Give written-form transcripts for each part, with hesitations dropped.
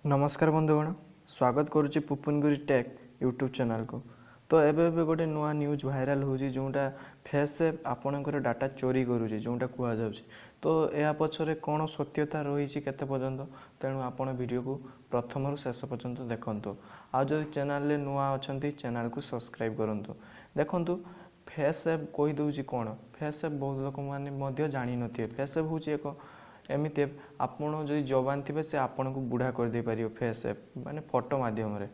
नमस्कार बंधुगण स्वागत करुच्ची पुपुनगुरी टेक यूट्यूब चैनल को। तो एबे गोटे नुआ न्यूज भाइराल हो जोटा फेस आपणकर डाटा चोरी करुचे जोटा कह जाउची। तो यह पछरे कौन सत्यता रही केते पर्यंत तेणु आपण वीडियो को प्रथम शेष पर्यंत देखंतु। आ जदि चैनल नुआ अछंती चैनल को सब्सक्राइब करंतु। देखंतु फेस ऐप कहि दउची कोन फेस ऐप बहुत लोक माने मध्य जानि नथिए। फेस ऐप होची एक एमती आपण जदि जवान थे से आपन को बुढ़ा कर दे पारियो फेस ऐप माने फोटो माध्यम रे।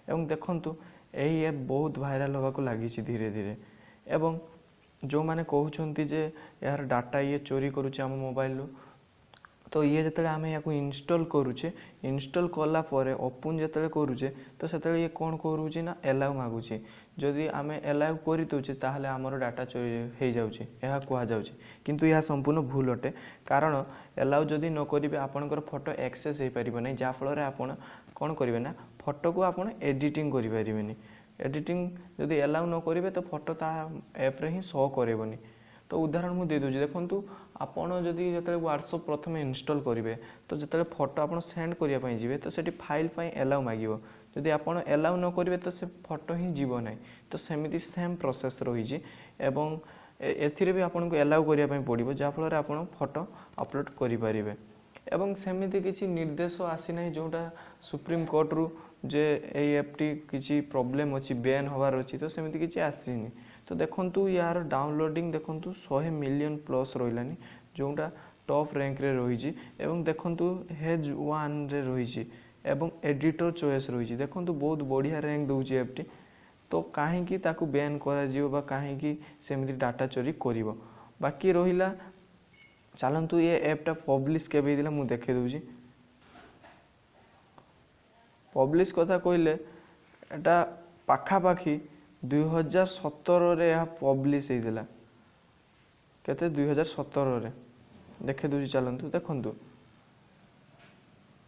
एवं देखंतु एही ऐप बहुत भाइराल होगा को लागी धीरे धीरे। एवं जो माने कहउछंती जे यार डाटा ये चोरी करूचे हम मोबाइल लो तो ये जतले आमे याको इंस्टॉल करूचे इंस्टॉल कला परे ओपन जतले करूचे तो सेतले ये कोन करूची ना अलाउ मागुची। जदि आमे अलाउ करि दोचे ताहले हमर डाटा चोरी हे जाउची एहा कुआ जाउची। किंतु यह संपूर्ण भूल अटे कारण अलाउ जदि न करिवे आपनकर फोटो एक्सेस हे परिबो नै जा फल रे आपण कोन करिवे ना फोटो को आपण एडिटिंग करि परिबेनी। एडिटिंग जदि अलाउ न करिवे तो फोटो ता ऐप रे ही शो करेबोनी। तो उदाहरण मु दे दोजी देखंतु आपण जदि जतले व्हाट्सएप प्रथम इंस्टॉल करिवे तो जतले फोटो आपण सेंड करिया पई जिवे तो सेठी फाइल पई अलाउ मागिवो। जदि आपण अलाउ न करिवे तो से फोटो ही जीवो नै। तो सेमिति सेम प्रोसेस रहिछि एवं एथिरे भी आपन को अलाउ करिया पई पड़िबो जा फल रे आपण फोटो अपलोड करि परिबे। एवं सेमिति किछि निर्देश आसी नै जोटा सुप्रीम कोर्ट रु जे ए एपटी किछि प्रॉब्लम अछि बैन होवार अछि तो सेमिति किछि आसीनी। तो देखंतु यार डाउनलोडिंग देखंतु 100 मिलियन प्लस रहिलानी जोटा टॉप रैंक रे रहिछि। एवं देखंतु हेज 1 रे रहिछि एवं एडिटर चॉइस रहिछि। देखंतु बहुत बढ़िया रैंक दउछि एपटी। तो काहे की ताकू बैन करा जिवो बा काहे की सेमिति डाटा चोरी करिवो। बाकी रहिला चलंतु ये ऐपटा पब्लिश केबे दिला मु देखे दउछि। पब्लिश कथा कहले एटा पाखा पाखी 2017 रे यह पब्लिश हेदिला केते 2017 रे देखे दउछि। चलंतु देखंतु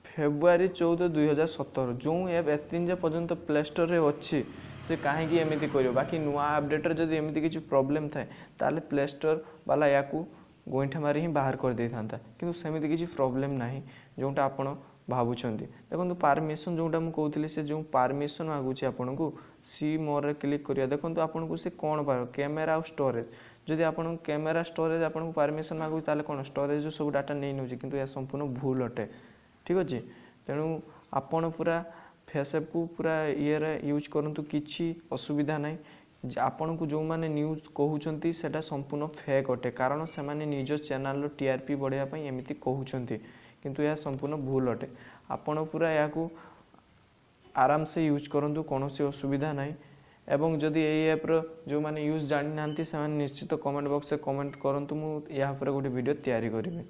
फेब्रुआरी 14 2017 जो ऐप एतिन जे पर्यंत प्ले स्टोर रे अछि से काहे की एमिति करियो। बाकी नुआ अपडेट रे जदि एमिति किछि प्रॉब्लम थाए ताले प्ले स्टोर वाला याकू गोइठा मारी ही बाहर कर दे थांता। किंतु सेमिति किछि प्रॉब्लम नाही जोटा आपण भाबुछंती। देखंतु परमिशन जोटा मु कहउतली से जो परमिशन मागुछि आपण को सी मोर रे क्लिक करिया। देखंतु आपण को से कोन पार कैमरा और स्टोरेज जदि आपण कैमरा स्टोरेज आपण को परमिशन मागुछि ताले कोन स्टोरेज जो सब डाटा नै नउछि। किंतु या संपूर्ण भूल अटे ठीक अछि। तेणु आपण पूरा फेसबुक को पूरा ये रे यूज करंतु किछि असुविधा नै। आपण को जो माने न्यूज कहउछंती सेटा संपूर्ण फेक अटे कारण से माने निज चैनल रो टीआरपी बढ़िया पई एमिति कहउछंती। किंतु या संपूर्ण भूल अटे। आपण पूरा याकू आराम से यूज करंतु कोनोसी असुविधा नै। एवं जदि ए ऐप रो जो माने यूज जानि नांती से माने निश्चित कमेंट बॉक्स से कमेंट करंतु मु या पर गोटे वीडियो तयारी करिवे।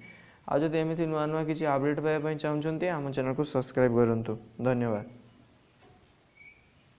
आ जदि एमिति नुआ नुआ किछि अपडेट पाए पई चाहउछंती हम चैनल को सब्सक्राइब करंतु। धन्यवाद।